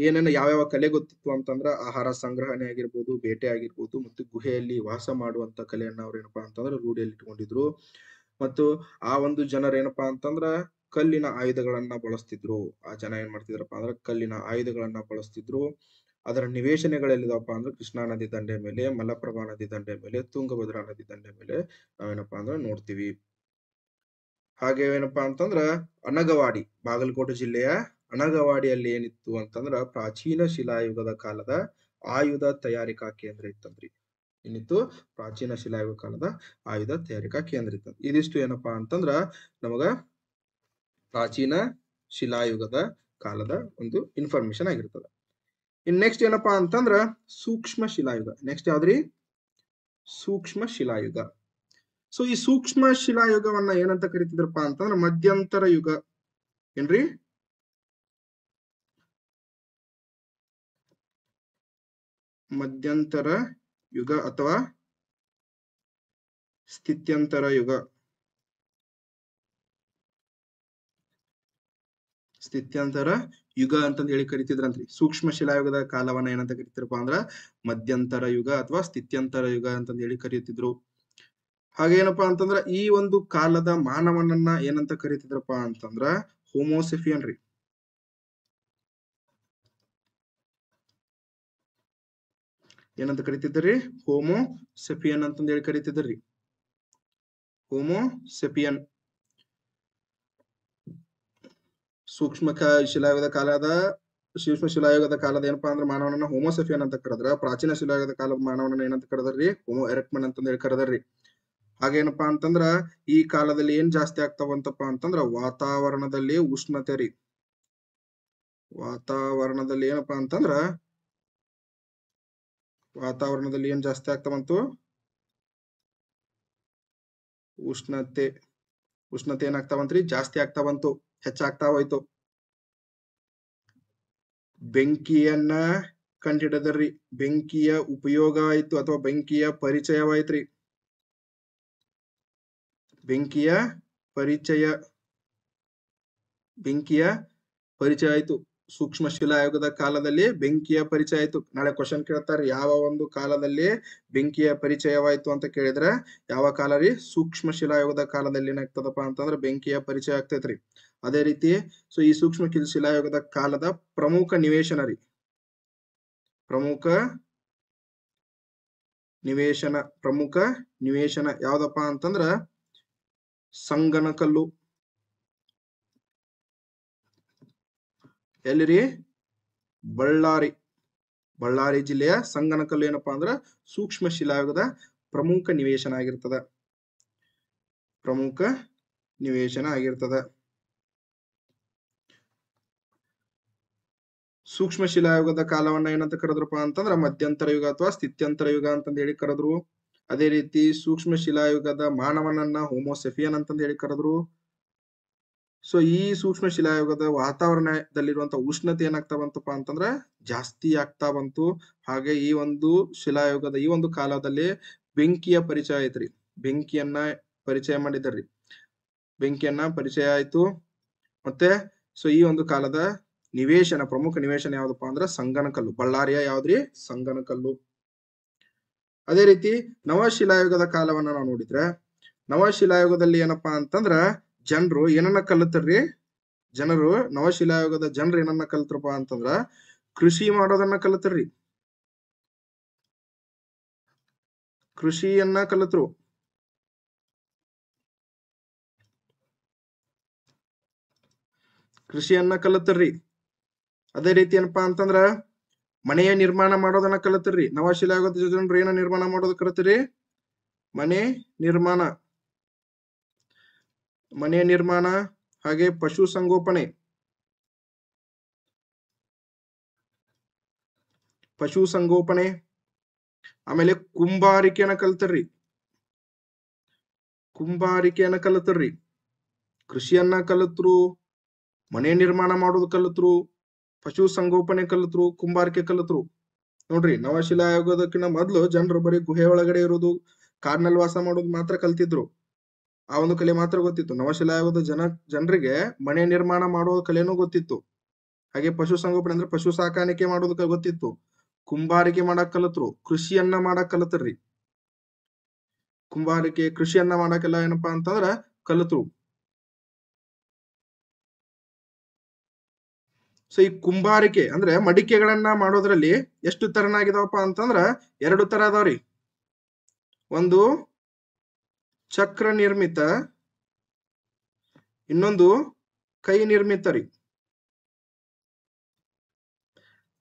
ಏನೇನ ಯಾವ್ಯಾವ ಕಲೆ ಗೊತ್ತಿತ್ತು ಅಂತಂದ್ರ ಆಹಾರ ಸಂಗ್ರಹಣೆ ಆಗಿರ್ಬೋದು, ಬೇಟೆ ಆಗಿರ್ಬೋದು, ಮತ್ತು ಗುಹೆಯಲ್ಲಿ ವಾಸ ಮಾಡುವಂತ ಕಲೆಯನ್ನ ಅವ್ರು ಏನಪ್ಪಾ ಅಂತಂದ್ರ ರೂಢಿಯಲ್ಲಿ ಇಟ್ಕೊಂಡಿದ್ರು. ಮತ್ತು ಆ ಒಂದು ಜನರು ಏನಪ್ಪಾ ಅಂತಂದ್ರ ಕಲ್ಲಿನ ಆಯುಧಗಳನ್ನ ಬಳಸ್ತಿದ್ರು. ಆ ಜನ ಏನ್ ಮಾಡ್ತಿದ್ರಪ್ಪ ಅಂದ್ರ ಕಲ್ಲಿನ ಆಯುಧಗಳನ್ನ ಬಳಸ್ತಿದ್ರು. ಅದರ ನಿವೇಶನೆಗಳೆಲ್ಲಿದವಪ್ಪ ಅಂದ್ರೆ ಕೃಷ್ಣಾ ನದಿ ದಂಡೆ ಮೇಲೆ, ಮಲಪ್ರಭಾ ನದಿ ದಂಡೆ ಮೇಲೆ, ತುಂಗಭದ್ರಾ ನದಿ ದಂಡೆ ಮೇಲೆ ನಾವೇನಪ್ಪಾ ಅಂದ್ರೆ ನೋಡ್ತೀವಿ. ಹಾಗೆ ಏನಪ್ಪಾ ಅಂತಂದ್ರ ಅನಗವಾಡಿ, ಬಾಗಲಕೋಟೆ ಜಿಲ್ಲೆಯ ಅನಗವಾಡಿಯಲ್ಲಿ ಏನಿತ್ತು ಅಂತಂದ್ರ ಪ್ರಾಚೀನ ಶಿಲಾಯುಗದ ಕಾಲದ ಆಯುಧ ತಯಾರಿಕಾ ಕೇಂದ್ರ ಇತ್ತಂದ್ರಿ. ಏನಿತ್ತು, ಪ್ರಾಚೀನ ಶಿಲಾಯುಗ ಕಾಲದ ಆಯುಧ ತಯಾರಿಕಾ ಕೇಂದ್ರ ಇತ್ತು. ಇದಿಷ್ಟು ಏನಪ್ಪಾ ಅಂತಂದ್ರ ನಮಗ ಪ್ರಾಚೀನ ಶಿಲಾಯುಗದ ಕಾಲದ ಒಂದು ಇನ್ಫಾರ್ಮೇಶನ್ ಆಗಿರ್ತದೆ. ಇನ್ ನೆಕ್ಸ್ಟ್ ಏನಪ್ಪಾ ಅಂತಂದ್ರ ಸೂಕ್ಷ್ಮ ಶಿಲಾಯುಗ. ನೆಕ್ಸ್ಟ್ ಯಾವ್ದ್ರಿ, ಸೂಕ್ಷ್ಮ ಶಿಲಾಯುಗ. ಸೊ ಈ ಸೂಕ್ಷ್ಮ ಶಿಲಾಯುಗವನ್ನ ಏನಂತ ಕರಿತಿದ್ರಪ್ಪ ಅಂತಂದ್ರ ಮಧ್ಯಂತರ ಯುಗ. ಏನ್ರಿ, ಮಧ್ಯಂತರ ಯುಗ ಅಥವಾ ಸ್ಥಿತ್ಯಂತರ ಯುಗ. ಸ್ಥಿತ್ಯಂತರ ಯುಗ ಅಂತಂದ್ ಹೇಳಿ ಕರಿತಿದ್ರಂತ್ರಿ. ಸೂಕ್ಷ್ಮ ಶಿಲಾಯುಗದ ಕಾಲವನ್ನ ಏನಂತ ಕರಿತಿರಪ್ಪ ಅಂದ್ರ ಮಧ್ಯಂತರ ಯುಗ ಅಥವಾ ಸ್ಥಿತ್ಯಂತರ ಯುಗ ಅಂತಂದ್ ಹೇಳಿ ಕರೀತಿದ್ರು. ಹಾಗೇನಪ್ಪಾ ಅಂತಂದ್ರ ಈ ಒಂದು ಕಾಲದ ಮಾನವನನ್ನ ಏನಂತ ಕರಿತಿದ್ರಪ್ಪ ಅಂತಂದ್ರ ಹೋಮೋಸೆಫಿಯನ್ ರೀ. ಏನಂತ ಕರಿತಿದ್ರಿ, ಹೋಮೋಸೆಫಿಯನ್ ಅಂತಂದ್ ಹೇಳಿ ಕರಿತಿದ್ರಿ. ಹೋಮೋಸೆಫಿಯನ್. ಸೂಕ್ಷ್ಮ ಶಿಲಾಯುಗದ ಕಾಲದ ಏನಪ್ಪಾ ಅಂದ್ರೆ ಮಾನವನನ್ನ ಹೋಮೋಸೆಫಿಯನ್ ಅಂತ ಕರೆದ್ರ, ಪ್ರಾಚೀನ ಶಿಲಾಯುಗದ ಕಾಲದ ಮಾನವನನ್ನ ಏನಂತ ಕರೆದ್ರಿ, ಹೋಮೋ ಎರೆಕ್ಮನ್ ಅಂತಂದ್ ಹೇಳಿ ಕರೆದ್ರಿ. ಹಾಗೇನಪ್ಪಾ ಅಂತಂದ್ರ ಈ ಕಾಲದಲ್ಲಿ ಏನ್ ಜಾಸ್ತಿ ಆಗ್ತಾವಂತಪ್ಪ ಅಂತಂದ್ರ ವಾತಾವರಣದಲ್ಲಿ ಉಷ್ಣತೆ ರೀ. ವಾತಾವರಣದಲ್ಲಿ ಏನಪ್ಪಾ ಅಂತಂದ್ರ ವಾತಾವರಣದಲ್ಲಿ ಏನ್ ಜಾಸ್ತಿ ಆಗ್ತಾವಂತು, ಉಷ್ಣತೆ ಏನಾಗ್ತಾವಂತ್ರಿ, ಜಾಸ್ತಿ ಆಗ್ತಾವಂತು, ಹೆಚ್ಚಾಗ್ತಾ ಹೋಯ್ತು. ಬೆಂಕಿಯನ್ನ ಕಂಡಿಡಿದ್ರಿ. ಬೆಂಕಿಯ ಉಪಯೋಗ ಆಯ್ತು ಅಥವಾ ಬೆಂಕಿಯ ಪರಿಚಯವಾಯ್ತ್ರಿ. ಬೆಂಕಿಯ ಪರಿಚಯ ಆಯ್ತು. ಸೂಕ್ಷ್ಮ ಶಿಲಾಯುಗದ ಕಾಲದಲ್ಲಿ ಬೆಂಕಿಯ ಪರಿಚಯ ಆಯ್ತು. ನಾಳೆ ಕ್ವಶನ್ ಕೇಳ್ತಾರೆ, ಯಾವ ಒಂದು ಕಾಲದಲ್ಲಿ ಬೆಂಕಿಯ ಪರಿಚಯವಾಯ್ತು ಅಂತ ಕೇಳಿದ್ರೆ ಯಾವ ಕಾಲ ರೀ, ಸೂಕ್ಷ್ಮ ಶಿಲಾಯುಗದ ಕಾಲದಲ್ಲಿ ಏನಾಗ್ತದಪ್ಪ ಅಂತಂದ್ರೆ ಬೆಂಕಿಯ ಪರಿಚಯ ಆಗ್ತೈತ್ರಿ. ಅದೇ ರೀತಿ ಸೊ ಈ ಸೂಕ್ಷ್ಮ ಶಿಲಾಯುಗದ ಕಾಲದ ಪ್ರಮುಖ ನಿವೇಶನ ರೀ. ಪ್ರಮುಖ ನಿವೇಶನ ಯಾವ್ದಪ್ಪ ಅಂತಂದ್ರ ಸಂಗನಕಲ್ಲು. ಎಲ್ಲಿರಿ, ಬಳ್ಳಾರಿ ಜಿಲ್ಲೆಯ ಸಂಗನಕಲ್ಲು ಏನಪ್ಪಾ ಅಂದ್ರ ಸೂಕ್ಷ್ಮ ಶಿಲಾಯುಗದ ಪ್ರಮುಖ ನಿವೇಶನ ಆಗಿರ್ತದ. ಪ್ರಮುಖ ನಿವೇಶನ ಆಗಿರ್ತದ. ಸೂಕ್ಷ್ಮ ಶಿಲಾಯುಗದ ಕಾಲವನ್ನ ಏನಂತ ಕರೆದ್ರಪ್ಪ ಅಂತಂದ್ರ ಮಧ್ಯಂತರ ಯುಗ ಅಥವಾ ಸ್ಥಿತ್ಯಂತರ ಯುಗ ಅಂತಂದ ಹೇಳಿ ಕರೆದ್ರು. ಅದೇ ರೀತಿ ಸೂಕ್ಷ್ಮ ಶಿಲಾಯುಗದ ಮಾನವನನ್ನ ಹೋಮೋಸೆಫಿಯನ್ ಅಂತಂದ ಹೇಳಿ ಕರೆದ್ರು. ಸೊ ಈ ಸೂಕ್ಷ್ಮ ಶಿಲಾಯುಗದ ವಾತಾವರಣದಲ್ಲಿರುವಂತ ಉಷ್ಣತೆ ಏನಾಗ್ತಾ ಬಂತಪ್ಪ ಅಂತಂದ್ರ ಜಾಸ್ತಿ ಆಗ್ತಾ ಬಂತು. ಹಾಗೆ ಈ ಒಂದು ಶಿಲಾಯುಗದ ಈ ಒಂದು ಕಾಲದಲ್ಲಿ ಬೆಂಕಿಯ ಪರಿಚಯ ಐತ್ರಿ. ಬೆಂಕಿಯನ್ನ ಪರಿಚಯ ಮಾಡಿದಾರ್ರಿ. ಬೆಂಕಿಯನ್ನ ಪರಿಚಯ ಆಯ್ತು. ಮತ್ತೆ ಸೊ ಈ ಒಂದು ಕಾಲದ ನಿವೇಶನ, ಪ್ರಮುಖ ನಿವೇಶನ ಯಾವ್ದಪ್ಪ ಅಂದ್ರ ಸಂಗನಕಲ್ಲು. ಬಳ್ಳಾರಿಯ ಯಾವ್ದ್ರಿ? ಸಂಗನಕಲ್ಲು. ಅದೇ ರೀತಿ ನವಶಿಲಾಯುಗದ ಕಾಲವನ್ನ ನಾವು ನೋಡಿದ್ರೆ, ನವಶಿಲಾಯುಗದಲ್ಲಿ ಏನಪ್ಪಾ ಅಂತಂದ್ರ ಜನರು ಏನನ್ನ ಕಲಿತಾರ್ರಿ? ಜನರು ನವಶಿಲಾಯುಗದ ಜನರು ಏನನ್ನ ಕಲಿತ್ರಪ್ಪ ಅಂತಂದ್ರ ಕೃಷಿ ಮಾಡೋದನ್ನ ಕಲಿತಾರ್ರಿ. ಕೃಷಿಯನ್ನ ಕಲಿತರು. ಕೃಷಿಯನ್ನ ಕಲಿತಾರ್ರಿ. ಅದೇ ರೀತಿ ಏನಪ್ಪಾ ಅಂತಂದ್ರ ಮನೆಯ ನಿರ್ಮಾಣ ಮಾಡೋದನ್ನ ಕಲಿತಾರ್ರಿ. ನವಶಿಲಾಯುಗದ ಜನರು ಏನ ನಿರ್ಮಾಣ ಮಾಡೋದು ಕಲಿತಾರ್ರಿ? ಮನೆ ನಿರ್ಮಾಣ. ಮನೆಯ ನಿರ್ಮಾಣ, ಹಾಗೆ ಪಶು ಸಂಗೋಪನೆ. ಪಶು ಸಂಗೋಪನೆ. ಆಮೇಲೆ ಕುಂಬಾರಿಕೆಯನ್ನ ಕಲಿತಾರ್ರಿ. ಕುಂಬಾರಿಕೆಯನ್ನ ಕಲಿತಾರ್ರಿ. ಕೃಷಿಯನ್ನ ಕಲಿತ್ರು, ಮನೆ ನಿರ್ಮಾಣ ಮಾಡೋದು ಕಲಿತ್ರು, ಪಶು ಸಂಗೋಪನೆ ಕಲಿತ್ರು, ಕುಂಬಾರಿಕೆ ಕಲಿತ್ರು. ನೋಡ್ರಿ, ನವಶಿಲಾಯುಗದಕ್ಕಿಂತ ಮೊದ್ಲು ಜನರು ಬರೀ ಗುಹೆ ಒಳಗಡೆ ಇರೋದು, ಕಾಡಿನಲ್ಲಿ ವಾಸ ಮಾಡೋದು ಮಾತ್ರ ಕಲ್ತಿದ್ರು. ಆ ಒಂದು ಕಲೆ ಮಾತ್ರ ಗೊತ್ತಿತ್ತು. ನವಶಿಲಾಯುಗದ ಜನರಿಗೆ ಮನೆ ನಿರ್ಮಾಣ ಮಾಡೋ ಕಲೆನೂ ಗೊತ್ತಿತ್ತು. ಹಾಗೆ ಪಶು ಸಂಗೋಪನೆ ಅಂದ್ರೆ ಪಶು ಸಾಕಾಣಿಕೆ ಮಾಡೋದಕ್ಕೆ ಗೊತ್ತಿತ್ತು. ಕುಂಬಾರಿಕೆ ಮಾಡಕ್ ಕಲಿತ್ರು. ಕೃಷಿಯನ್ನ ಮಾಡಕ್ ಕಲಿತ್ರಿ. ಕುಂಬಾರಿಕೆ, ಕೃಷಿಯನ್ನ ಮಾಡಕ್ಕೆಲ್ಲ ಏನಪ್ಪಾ ಅಂತಂದ್ರ ಕಲಿತ್ರು. ಸೊ ಈ ಕುಂಬಾರಿಕೆ ಅಂದ್ರೆ ಮಡಿಕೆಗಳನ್ನ ಮಾಡೋದ್ರಲ್ಲಿ ಎಷ್ಟು ತರನಾಗಿದಾವಪ್ಪ ಅಂತಂದ್ರ 2 ತರ ಅದಾವ್ರಿ. ಒಂದು ಚಕ್ರ ನಿರ್ಮಿತ, ಇನ್ನೊಂದು ಕೈ ನಿರ್ಮಿತ ರೀ.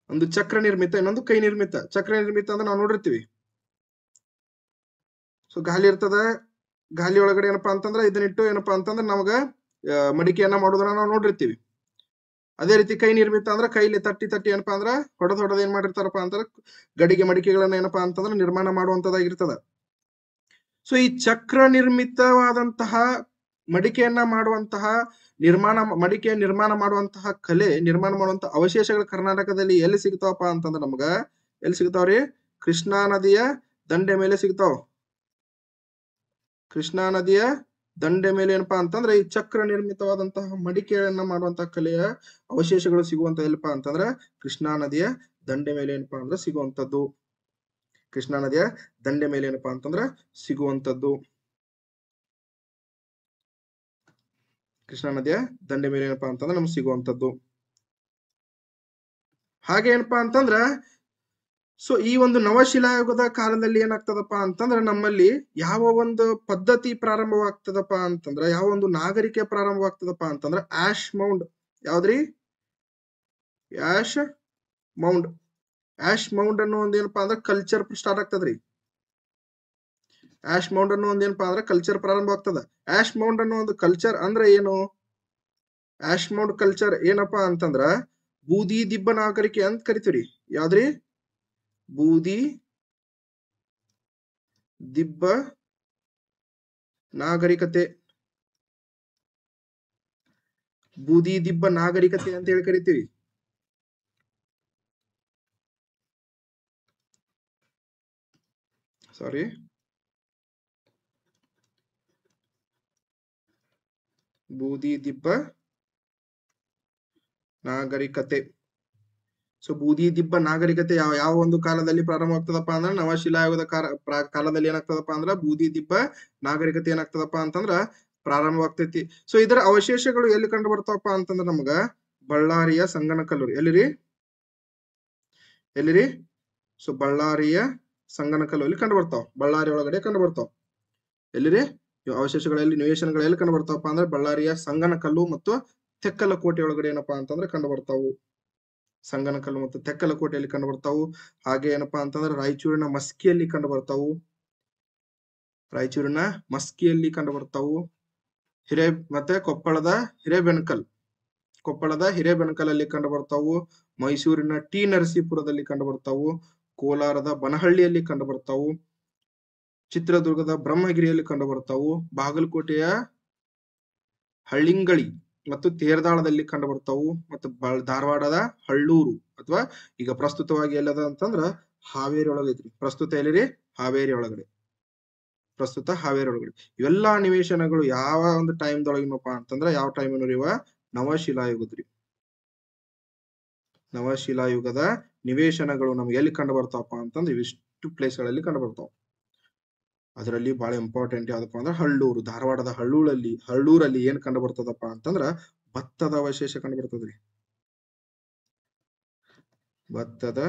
ಒಂದು ಚಕ್ರ ನಿರ್ಮಿತ, ಇನ್ನೊಂದು ಕೈ ನಿರ್ಮಿತ. ಚಕ್ರ ನಿರ್ಮಿತ ಅಂದ್ರೆ ನಾವು ನೋಡಿರ್ತೀವಿ. ಸೊ ಗಾಲಿ ಇರ್ತದ, ಗಾಲಿ ಒಳಗಡೆ ಏನಪ್ಪಾ ಅಂತಂದ್ರ ಇದನ್ನಿಟ್ಟು ಏನಪ್ಪಾ ಅಂತಂದ್ರ ನಮಗ ಮಡಿಕೆಯನ್ನ ಮಾಡೋದನ್ನ ನಾವು ನೋಡಿರ್ತೀವಿ. ಅದೇ ರೀತಿ ಕೈ ನಿರ್ಮಿತ ಅಂದ್ರೆ ಕೈಲಿ ತಟ್ಟಿ ಏನಪ್ಪಾ ಅಂದ್ರ ಹೊಡೆದ್ ಏನ್ ಮಾಡಿರ್ತಾರಪ್ಪ ಅಂದ್ರ ಗಡಿಗೆ ಮಡಿಕೆಗಳನ್ನ ಏನಪ್ಪಾ ಅಂತಂದ್ರ ನಿರ್ಮಾಣ ಮಾಡುವಂತದಾಗಿರ್ತದ. ಸೊ ಈ ಚಕ್ರ ನಿರ್ಮಿತವಾದಂತಹ ಮಡಿಕೆಯನ್ನ ಮಾಡುವಂತಹ ಮಡಿಕೆಯ ನಿರ್ಮಾಣ ಮಾಡುವಂತಹ ಕಲೆ, ನಿರ್ಮಾಣ ಮಾಡುವಂತಹ ಅವಶೇಷಗಳು ಕರ್ನಾಟಕದಲ್ಲಿ ಎಲ್ಲಿ ಸಿಗ್ತಾವಪ್ಪ ಅಂತಂದ್ರ ನಮ್ಗ ಎಲ್ಲಿ ಸಿಗ್ತಾವ್ರಿ? ಕೃಷ್ಣಾ ನದಿಯ ದಂಡೆ ಮೇಲೆ ಸಿಗ್ತಾವ. ಕೃಷ್ಣಾ ನದಿಯ ದಂಡೆ ಮೇಲೆ ಏನಪ್ಪಾ ಅಂತಂದ್ರೆ ಈ ಚಕ್ರ ನಿರ್ಮಿತವಾದಂತಹ ಮಡಿಕೆಯನ್ನ ಮಾಡುವಂತಹ ಕಲೆಯ ಅವಶೇಷಗಳು ಸಿಗುವಂತ ಎಲ್ಲಪ್ಪಾ ಅಂತಂದ್ರ ಕೃಷ್ಣಾ ನದಿಯ ದಂಡೆ ಮೇಲೆ ಏನಪ್ಪಾ ಅಂದ್ರೆ ಸಿಗುವಂತದ್ದು. ಕೃಷ್ಣಾ ನದಿಯ ದಂಡೆ ಮೇಲೆ ಏನಪ್ಪಾ ಅಂತಂದ್ರ ಸಿಗುವಂತದ್ದು. ಕೃಷ್ಣಾ ನದಿಯ ದಂಡೆ ಮೇಲೆ ಏನಪ್ಪಾ ಅಂತಂದ್ರ ನಮ್ಗೆ ಸಿಗುವಂತದ್ದು. ಹಾಗೆ ಏನಪ್ಪಾ ಅಂತಂದ್ರ ಸೊ ಈ ಒಂದು ನವಶಿಲಾಯುಗದ ಕಾಲದಲ್ಲಿ ಏನಾಗ್ತದಪ್ಪ ಅಂತಂದ್ರ ನಮ್ಮಲ್ಲಿ ಯಾವ ಒಂದು ಪದ್ಧತಿ ಪ್ರಾರಂಭವಾಗ್ತದಪ್ಪ ಅಂತಂದ್ರ, ಯಾವ ಒಂದು ನಾಗರಿಕೆ ಪ್ರಾರಂಭವಾಗ್ತದಪ್ಪ ಅಂತಂದ್ರ ಆಶ್ ಮೌಂಡ್. ಯಾವ್ದ್ರಿ? ಆಶ್ ಮೌಂಡ್. ಆಶ್ ಮೌಂಡ್ ಅನ್ನೋ ಒಂದ್ ಏನಪ್ಪಾ ಅಂದ್ರ ಕಲ್ಚರ್ ಸ್ಟಾರ್ಟ್ ಆಗ್ತದ್ರಿ. ಆಶ್ ಮೌಂಡ್ ಅನ್ನೋ ಒಂದ್ ಏನಪ್ಪಾ ಅಂದ್ರ ಕಲ್ಚರ್ ಪ್ರಾರಂಭ ಆಗ್ತದ. ಆಶ್ ಮೌಂಡ್ ಅನ್ನೋ ಒಂದು ಕಲ್ಚರ್ ಅಂದ್ರೆ ಏನು? ಆಶ್ ಮೌಂಡ್ ಕಲ್ಚರ್ ಏನಪ್ಪಾ ಅಂತಂದ್ರ ಬೂದಿ ದಿಬ್ಬ ನಾಗರಿಕೆ ಅಂತ ಕರಿತೀವ್ರಿ. ಯಾವ್ದ್ರಿ? ಬೂದಿ ದಿಬ್ಬ ನಾಗರಿಕತೆ. ಬೂದಿ ದಿಬ್ಬ ನಾಗರಿಕತೆ ಅಂತ ಹೇಳಿ ಕರಿತೀವಿ. ಸಾರಿ, ಬೂದಿ ದಿಬ್ಬ ನಾಗರಿಕತೆ. ಸೊ ಬೂದಿ ದಿಬ್ಬ ನಾಗರಿಕತೆ ಯಾವ ಒಂದು ಕಾಲದಲ್ಲಿ ಪ್ರಾರಂಭ ಆಗ್ತದಪ್ಪ ಅಂದ್ರ ನವಶಿಲಾಯುಗದ ಕಾಲದಲ್ಲಿ ಏನಾಗ್ತದಪ್ಪ ಅಂದ್ರ ಬೂದಿ ದಿಬ್ಬ ನಾಗರಿಕತೆ ಏನಾಗ್ತದಪ್ಪ ಅಂತಂದ್ರ ಪ್ರಾರಂಭವಾಗ್ತೈತಿ. ಸೊ ಇದರ ಅವಶೇಷಗಳು ಎಲ್ಲಿ ಕಂಡು ಬರ್ತಾವಪ್ಪ ಅಂತಂದ್ರ ನಮ್ಗ ಬಳ್ಳಾರಿಯ ಸಂಗನಕಲ್ಲು. ಎಲ್ಲಿರಿ? ಸೊ ಬಳ್ಳಾರಿಯ ಸಂಗನಕಲ್ಲು ಅಲ್ಲಿ ಕಂಡು ಬರ್ತಾವ. ಬಳ್ಳಾರಿ ಒಳಗಡೆ ಕಂಡು ಬರ್ತಾವ. ಎಲ್ಲಿರಿ? ಅವಶೇಷಗಳಲ್ಲಿ ನಿವೇಶನಗಳು ಎಲ್ಲಿ ಕಂಡು ಬರ್ತಾವಪ್ಪ ಅಂದ್ರೆ ಬಳ್ಳಾರಿಯ ಸಂಗನಕಲ್ಲು ಮತ್ತು ತೆಕ್ಕಲಕೋಟೆ ಒಳಗಡೆ ಏನಪ್ಪಾ ಅಂತಂದ್ರೆ ಕಂಡು ಬರ್ತಾವು. ಸಂಗನಕಲ್ಲು ಮತ್ತು ತೆಕ್ಕಲಕೋಟೆಯಲ್ಲಿ ಕಂಡು ಬರ್ತಾವು. ಹಾಗೆ ಏನಪ್ಪಾ ಅಂತಂದ್ರೆ ರಾಯಚೂರಿನ ಮಸ್ಕಿಯಲ್ಲಿ ಕಂಡು ಬರ್ತಾವು. ರಾಯಚೂರಿನ ಮಸ್ಕಿಯಲ್ಲಿ ಕಂಡು ಬರ್ತಾವು. ಮತ್ತೆ ಕೊಪ್ಪಳದ ಹಿರೇಬೆಣಕಲ್, ಕೊಪ್ಪಳದ ಹಿರೇಬೆಣಕಲಲ್ಲಿ ಕಂಡು ಬರ್ತಾವು. ಮೈಸೂರಿನ ಟಿ ನರಸೀಪುರದಲ್ಲಿ ಕಂಡು ಬರ್ತಾವು. ಕೋಲಾರದ ಬನಹಳ್ಳಿಯಲ್ಲಿ ಕಂಡು ಬರ್ತಾವು. ಚಿತ್ರದುರ್ಗದ ಬ್ರಹ್ಮಗಿರಿಯಲ್ಲಿ ಕಂಡು ಬರ್ತಾವು. ಬಾಗಲಕೋಟೆಯ ಹಳ್ಳಿಂಗಳಿ ಮತ್ತು ತೇರದಾಳದಲ್ಲಿ ಕಂಡು ಬರ್ತಾವು. ಮತ್ತು ಧಾರವಾಡದ ಹಳ್ಳೂರು ಅಥವಾ ಈಗ ಪ್ರಸ್ತುತವಾಗಿ ಎಲ್ಲದ ಅಂತಂದ್ರ ಹಾವೇರಿ ಒಳಗೈತ್ರಿ. ಪ್ರಸ್ತುತ ಎಲ್ಲಿರಿ? ಹಾವೇರಿ ಒಳಗಡೆ. ಪ್ರಸ್ತುತ ಹಾವೇರಿ ಒಳಗಡೆ. ಇವೆಲ್ಲಾ ನಿವೇಶನಗಳು ಯಾವ ಒಂದು ಟೈಮ್ದೊಳಗಿನಪ್ಪ ಅಂತಂದ್ರ ಯಾವ ಟೈಮ್ ಇವ? ನವಶಿಲಾಯುಗದ್ರಿ. ನವಶಿಲಾಯುಗದ ನಿವೇಶನಗಳು ನಮ್ಗೆ ಎಲ್ಲಿ ಕಂಡು ಬರ್ತಾವಪ್ಪ ಅಂತಂದ್ರೆ ಇವಿಷ್ಟು ಪ್ಲೇಸ್ ಗಳಲ್ಲಿ ಕಂಡು ಬರ್ತಾವ. ಅದರಲ್ಲಿ ಬಹಳ ಇಂಪಾರ್ಟೆಂಟ್ ಯಾವ್ದಪ್ಪ ಅಂದ್ರೆ ಹಳ್ಳೂರು. ಧಾರವಾಡದ ಹಳ್ಳೂರಲ್ಲಿ ಏನ್ ಕಂಡು ಬರ್ತದಪ್ಪ ಅಂತಂದ್ರ ಭತ್ತದ ಅವಶೇಷ ಕಂಡು ಬರ್ತದ್ರಿ. ಭತ್ತದ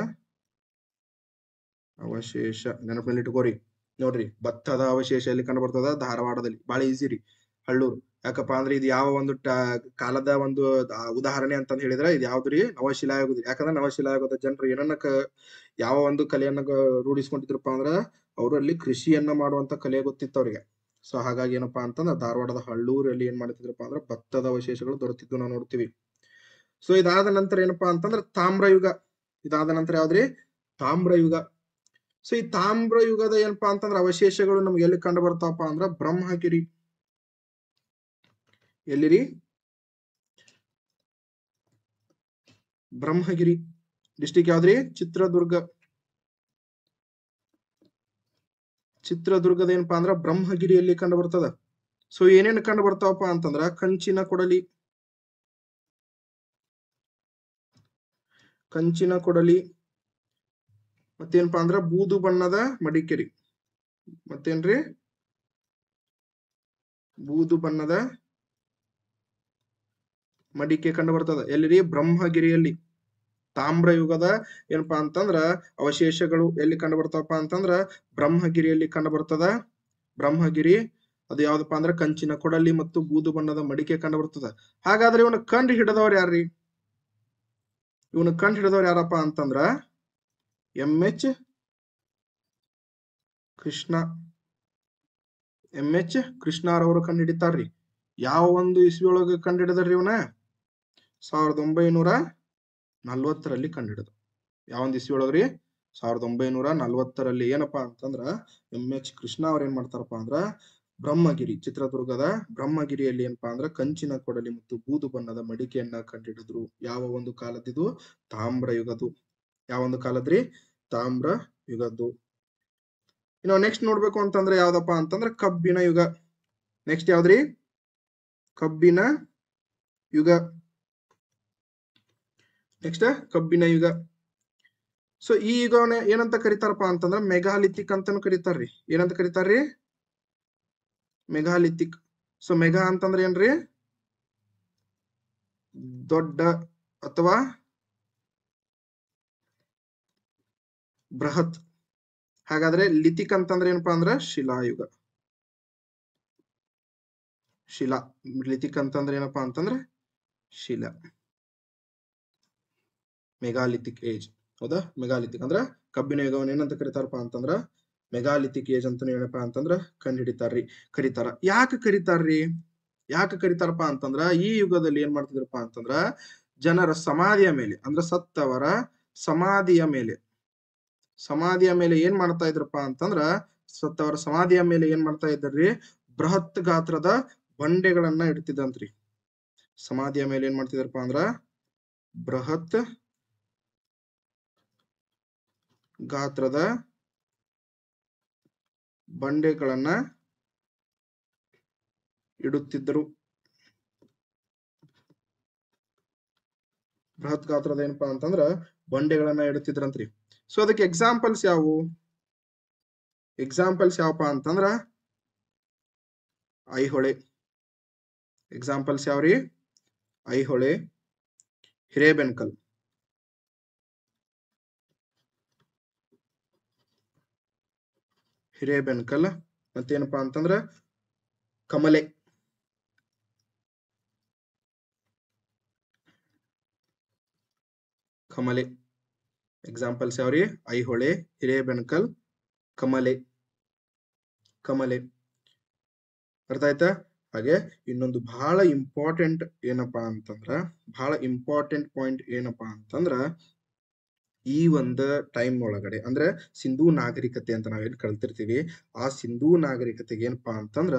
ಅವಶೇಷ ನೆನಪಿನಲ್ಲಿ ಇಟ್ಕೋರಿ. ನೋಡ್ರಿ, ಭತ್ತದ ಅವಶೇಷ ಎಲ್ಲಿ ಕಂಡು ಬರ್ತದ? ಧಾರವಾಡದಲ್ಲಿ. ಬಹಳ ಈಸಿ ರೀ ಹಳ್ಳೂರು. ಯಾಕಪ್ಪ ಅಂದ್ರೆ ಇದು ಯಾವ ಒಂದು ಕಾಲದ ಒಂದು ಉದಾಹರಣೆ ಅಂತಂದ್ ಹೇಳಿದ್ರೆ ಇದು ಯಾವ್ದ್ರಿ? ನವಶಿಲಾಯುಗದ್ರಿ. ಯಾಕಂದ್ರೆ ನವಶಿಲಾಯುಗದ ಜನರು ಏನನ್ನ ಯಾವ ಒಂದು ಕಲೆಯನ್ನ ರೂಢಿಸ್ಕೊಂಡಿದ್ರಪ್ಪ ಅಂದ್ರ ಅವರಲ್ಲಿ ಕೃಷಿಯನ್ನ ಮಾಡುವಂತ ಕಲೆ ಗೊತ್ತಿತ್ತು ಅವ್ರಿಗೆ. ಸೊ ಹಾಗಾಗಿ ಏನಪ್ಪಾ ಅಂತಂದ್ರ ಧಾರವಾಡದ ಹಳ್ಳೂರಲ್ಲಿ ಏನ್ ಮಾಡ್ತಿದ್ರಪ್ಪ ಅಂದ್ರ ಭತ್ತದ ಅವಶೇಷಗಳು ದೊರೆತಿದ್ದು ನಾವು ನೋಡ್ತೀವಿ. ಸೊ ಇದಾದ ನಂತರ ಏನಪ್ಪಾ ಅಂತಂದ್ರ ತಾಮ್ರಯುಗ. ಇದಾದ ನಂತರ ಯಾವ್ದ್ರಿ? ತಾಮ್ರಯುಗ. ಸೊ ಈ ತಾಮ್ರಯುಗದ ಏನಪ್ಪಾ ಅಂತಂದ್ರ ಅವಶೇಷಗಳು ನಮ್ಗೆ ಎಲ್ಲಿ ಕಂಡು ಬರ್ತಾವಪ್ಪ ಅಂದ್ರ ಬ್ರಹ್ಮಗಿರಿ. ಎಲ್ಲಿರಿ? ಬ್ರಹ್ಮಗಿರಿ. ಡಿಸ್ಟಿಕ್ ಯಾವ್ದ್ರಿ? ಚಿತ್ರದುರ್ಗ. ಚಿತ್ರದುರ್ಗದ ಏನಪ್ಪಾ ಅಂದ್ರ ಬ್ರಹ್ಮಗಿರಿಯಲ್ಲಿ ಕಂಡು ಬರ್ತದ. ಸೊ ಏನೇನು ಕಂಡು ಬರ್ತಾವಪ್ಪ ಅಂತಂದ್ರ ಕಂಚಿನ ಕೊಡಲಿ, ಮತ್ತೇನಪ್ಪಾ ಅಂದ್ರ ಬೂದು ಬಣ್ಣದ ಮಡಿಕೇರಿ. ಮತ್ತೇನ್ರಿ? ಬೂದು ಬಣ್ಣದ ಮಡಿಕೆ ಕಂಡು ಬರ್ತದ. ಎಲ್ಲಿರಿ? ಬ್ರಹ್ಮಗಿರಿಯಲ್ಲಿ. ತಾಮ್ರಯುಗದ ಏನಪ್ಪಾ ಅಂತಂದ್ರ ಅವಶೇಷಗಳು ಎಲ್ಲಿ ಕಂಡು ಬರ್ತಾವಪ್ಪ ಅಂತಂದ್ರ ಬ್ರಹ್ಮಗಿರಿಯಲ್ಲಿ ಕಂಡು ಬರ್ತದ. ಬ್ರಹ್ಮಗಿರಿ ಅದು ಯಾವ್ದಪ್ಪ ಅಂದ್ರ ಕಂಚಿನ ಕೊಡಲಿ ಮತ್ತು ಬೂದು ಬಣ್ಣದ ಮಡಿಕೆ ಕಂಡು ಬರ್ತದ. ಹಾಗಾದ್ರೆ ಇವನು ಕಂಡು ಹಿಡಿದವ್ರು ಯಾರ್ರಿ? ಇವನು ಕಂಡು ಹಿಡಿದವ್ರು ಯಾರಪ್ಪ ಅಂತಂದ್ರ MH ಕೃಷ್ಣರವರು ಕಂಡು ಹಿಡಿತಾರ್ರಿ. ಯಾವ ಒಂದು ಇಸ್ವಿಯೊಳಗ ಕಂಡು ಹಿಡಿದ್ರಿ ಇವನ? 1940ರಲ್ಲಿ ಕಂಡು ಹಿಡಿದ. ಯಾವೊಂದು ಇಸ್ವಿ ಒಳಗ್ರಿ? 1940ರಲ್ಲಿ. ಏನಪ್ಪಾ ಅಂತಂದ್ರ MH ಕೃಷ್ಣ ಅವ್ರ ಏನ್ ಮಾಡ್ತಾರಪ್ಪ ಅಂದ್ರ ಬ್ರಹ್ಮಗಿರಿ, ಚಿತ್ರದುರ್ಗದ ಬ್ರಹ್ಮಗಿರಿಯಲ್ಲಿ ಏನಪ್ಪಾ ಅಂದ್ರ ಕಂಚಿನ ಕೊಡಲಿ ಮತ್ತು ಬೂದು ಬಣ್ಣದ ಮಡಿಕೆಯನ್ನ ಕಂಡುಹಿಡಿದ್ರು. ಯಾವ ಒಂದು ಕಾಲದಿದು? ತಾಮ್ರ ಯುಗದ್ದು. ಯಾವ ಒಂದು ಕಾಲದ್ರಿ? ತಾಮ್ರ ಯುಗದ್ದು. ಇನ್ನು ನೆಕ್ಸ್ಟ್ ನೋಡ್ಬೇಕು ಅಂತಂದ್ರೆ ಯಾವ್ದಪ್ಪ ಅಂತಂದ್ರ ಕಬ್ಬಿನ ಯುಗ. ನೆಕ್ಸ್ಟ್ ಯಾವ್ದ್ರಿ? ಕಬ್ಬಿನ ಯುಗ. ನೆಕ್ಸ್ಟ್ ಕಬ್ಬಿನ ಯುಗ. ಸೊ ಈ ಯುಗವನ್ನ ಏನಂತ ಕರಿತಾರಪ್ಪ ಅಂತಂದ್ರ ಮೆಗಾಲಿಥಿಕ್ ಅಂತಾನು ಕರಿತಾರ್ರಿ. ಏನಂತ ಕರಿತಾರ್ರಿ? ಮೆಗಾಲಿಥಿಕ್. ಸೊ ಮೆಗಾ ಅಂತಂದ್ರೆ ಏನ್ರಿ? ದೊಡ್ಡ ಅಥವಾ ಬೃಹತ್. ಹಾಗಾದ್ರೆ ಲಿಥಿಕ್ ಅಂತಂದ್ರೆ ಏನಪ್ಪಾ ಅಂದ್ರ ಶಿಲಾಯುಗ. ಶಿಲಾ. ಲಿಥಿಕ್ ಅಂತಂದ್ರೆ ಏನಪ್ಪಾ ಅಂತಂದ್ರೆ ಶಿಲಾ. Megalithic age. ಹೌದಾ? ಮೆಗಾಲಿಥಿಕ್ ಅಂದ್ರ ಕಬ್ಬಿನ ಯುಗವನ್ನ ಏನಂತ ಕರಿತಾರಪ್ಪ ಅಂತಂದ್ರ ಮೆಗಾಲಿಥಿಕ್ ಏಜ್ ಅಂತ ಏನಪ್ಪಾ ಅಂತಂದ್ರ ಕಂಡು ಹಿಡಿತಾರ್ರಿ, ಕರಿತಾರ. ಯಾಕೆ ಕರಿತಾರ್ರಿ? ಯಾಕೆ ಕರಿತಾರಪ್ಪ ಅಂತಂದ್ರ ಈ ಯುಗದಲ್ಲಿ ಏನ್ ಮಾಡ್ತಿದ್ರಪ್ಪ ಅಂತಂದ್ರ ಜನರ ಸಮಾಧಿಯ ಮೇಲೆ ಅಂದ್ರ ಸತ್ತವರ ಸಮಾಧಿಯ ಮೇಲೆ ಏನ್ ಮಾಡ್ತಾ ಇದ್ರಪ್ಪ ಅಂತಂದ್ರ ಸತ್ತವರ ಸಮಾಧಿಯ ಮೇಲೆ ಏನ್ ಮಾಡ್ತಾ ಇದ್ರಿ? ಬೃಹತ್ ಗಾತ್ರದ ಬಂಡೆಗಳನ್ನ ಇಡ್ತಿದ್ದಂತ್ರಿ. ಸಮಾಧಿಯ ಮೇಲೆ ಏನ್ ಮಾಡ್ತಿದ್ರಪ್ಪ ಅಂದ್ರ ಬೃಹತ್ ಗಾತ್ರದ ಬಂಡೆಗಳನ್ನ ಇಡುತ್ತಿದ್ದರು. ಬೃಹತ್ ಗಾತ್ರದ ಏನಪ್ಪಾ ಅಂತಂದ್ರ ಬಂಡೆಗಳನ್ನ ಇಡುತ್ತಿದ್ರಂತ್ರಿ. ಸೊ ಅದಕ್ಕೆ ಎಕ್ಸಾಂಪಲ್ಸ್ ಯಾವುವು? ಎಕ್ಸಾಂಪಲ್ಸ್ ಯಾವಪ್ಪ ಅಂತಂದ್ರ ಐಹೊಳೆ. ಎಕ್ಸಾಂಪಲ್ಸ್ ಯಾವ್ರಿ? ಐಹೊಳೆ, ಹಿರೇಬೆಣಕಲ್. ಮತ್ತೇನಪ್ಪಾ ಅಂತಂದ್ರ ಕಮಲೆ. ಎಕ್ಸಾಂಪಲ್ಸ್ ಯಾವ್ರಿ? ಐಹೊಳೆ, ಹಿರೇಬೆಣಕಲ್, ಕಮಲೆ. ಅರ್ಥ ಆಯ್ತಾ? ಹಾಗೆ ಇನ್ನೊಂದು ಬಹಳ ಇಂಪಾರ್ಟೆಂಟ್ ಏನಪ್ಪಾ ಅಂತಂದ್ರ ಪಾಯಿಂಟ್ ಏನಪ್ಪಾ ಅಂತಂದ್ರ ಈ ಒಂದು ಟೈಮ್ ಒಳಗಡೆ ಅಂದ್ರೆ ಸಿಂಧೂ ನಾಗರಿಕತೆ ಅಂತ ನಾವೇನ್ ಕಲ್ತಿರ್ತೀವಿ, ಆ ಸಿಂಧೂ ನಾಗರಿಕತೆಗೆ ಏನಪ್ಪಾ ಅಂತಂದ್ರ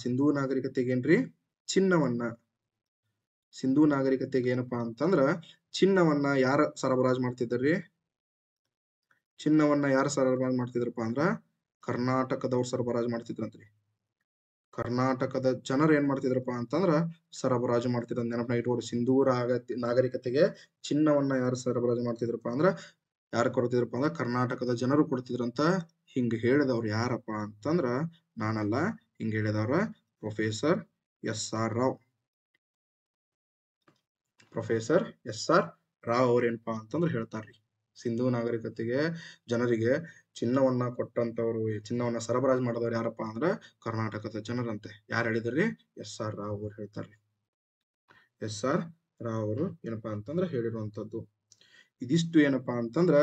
ಸಿಂಧೂ ನಾಗರಿಕತೆಗೆ ಏನ್ರಿ ಸಿಂಧೂ ನಾಗರಿಕತೆಗೆ ಏನಪ್ಪಾ ಅಂತಂದ್ರ ಚಿನ್ನವನ್ನ ಯಾರ ಸರಬರಾಜು ಮಾಡ್ತಿದ್ರಿ? ಚಿನ್ನವನ್ನ ಯಾರು ಸರಬರಾಜು ಮಾಡ್ತಿದ್ರಪ್ಪ ಅಂದ್ರ ಕರ್ನಾಟಕದವ್ರು ಸರಬರಾಜು ಮಾಡ್ತಿದ್ರಂತ್ರಿ. ಕರ್ನಾಟಕದ ಜನರು ಏನ್ ಮಾಡ್ತಿದ್ರಪ್ಪ ಅಂತಂದ್ರ ಸರಬರಾಜು ಮಾಡ್ತಿದ್ರ. ನೆನಪನ್ನ ಇಟ್ಕೊಡ್ರಿ, ಸಿಂಧೂ ನಾಗರಿಕತೆಗೆ ಚಿನ್ನವನ್ನ ಯಾರು ಸರಬರಾಜು ಮಾಡ್ತಿದ್ರಪ್ಪ ಅಂದ್ರ ಕೊಡ್ತಿದ್ರಪ್ಪ ಅಂದ್ರ ಕರ್ನಾಟಕದ ಜನರು ಕೊಡ್ತಿದ್ರಂತ. ಹಿಂಗ ಹೇಳಿದವ್ರು ಯಾರಪ್ಪ ಅಂತಂದ್ರ ನಾನಲ್ಲ, ಹಿಂಗ ಹೇಳಿದವ್ರ professor S R Rao. Professor S R Rao ಅವ್ರೇನಪ್ಪಾ ಅಂತಂದ್ರ ಹೇಳ್ತಾರ್ರಿ, ಸಿಂಧೂ ನಾಗರಿಕತೆಗೆ ಜನರಿಗೆ ಚಿನ್ನವನ್ನ ಕೊಟ್ಟಂತವ್ರು, ಚಿನ್ನವನ್ನ ಸರಬರಾಜು ಮಾಡಿದವ್ರು ಯಾರಪ್ಪಾ ಅಂದ್ರ ಕರ್ನಾಟಕದ ಜನರಂತೆ. ಯಾರು ಹೇಳಿದ್ರಿ? ಎಸ್ ಆರ್ ರಾವ್ ಅವ್ರು ಹೇಳ್ತಾರ್ರಿ. ಎಸ್ ಆರ್ ರಾವ್ ಅವರು ಏನಪ್ಪಾ ಅಂತಂದ್ರ ಹೇಳಿರುವಂತದ್ದು. ಇದಿಷ್ಟು ಏನಪ್ಪಾ ಅಂತಂದ್ರ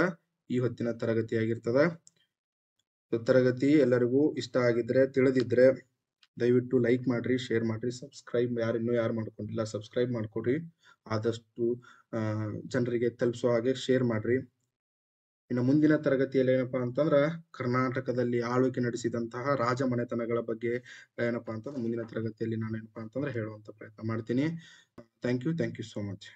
ಈ ಹೊತ್ತಿನ ತರಗತಿ ಆಗಿರ್ತದ. ತರಗತಿ ಎಲ್ಲರಿಗೂ ಇಷ್ಟ ಆಗಿದ್ರೆ, ತಿಳಿದಿದ್ರೆ ದಯವಿಟ್ಟು ಲೈಕ್ ಮಾಡ್ರಿ, ಶೇರ್ ಮಾಡ್ರಿ, ಸಬ್ಸ್ಕ್ರೈಬ್ ಯಾರು ಮಾಡ್ಕೊಂಡಿಲ್ಲ ಸಬ್ಸ್ಕ್ರೈಬ್ ಮಾಡ್ಕೊಡ್ರಿ. ಆದಷ್ಟು ಜನರಿಗೆ ತಲುಪಿಸೋ ಹಾಗೆ ಶೇರ್ ಮಾಡ್ರಿ. ಇನ್ನು ಮುಂದಿನ ತರಗತಿಯಲ್ಲಿ ಏನಪ್ಪಾ ಅಂತಂದ್ರ ಕರ್ನಾಟಕದಲ್ಲಿ ಆಳ್ವಿಕೆ ನಡೆಸಿದಂತಹ ರಾಜ ಮನೆತನಗಳ ಬಗ್ಗೆ ಏನಪ್ಪಾ ಅಂತಂದ್ರೆ ಮುಂದಿನ ತರಗತಿಯಲ್ಲಿ ನಾನು ಏನಪ್ಪಾ ಅಂತಂದ್ರೆ ಹೇಳುವಂತ ಪ್ರಯತ್ನ ಮಾಡ್ತೀನಿ. Thank you so much.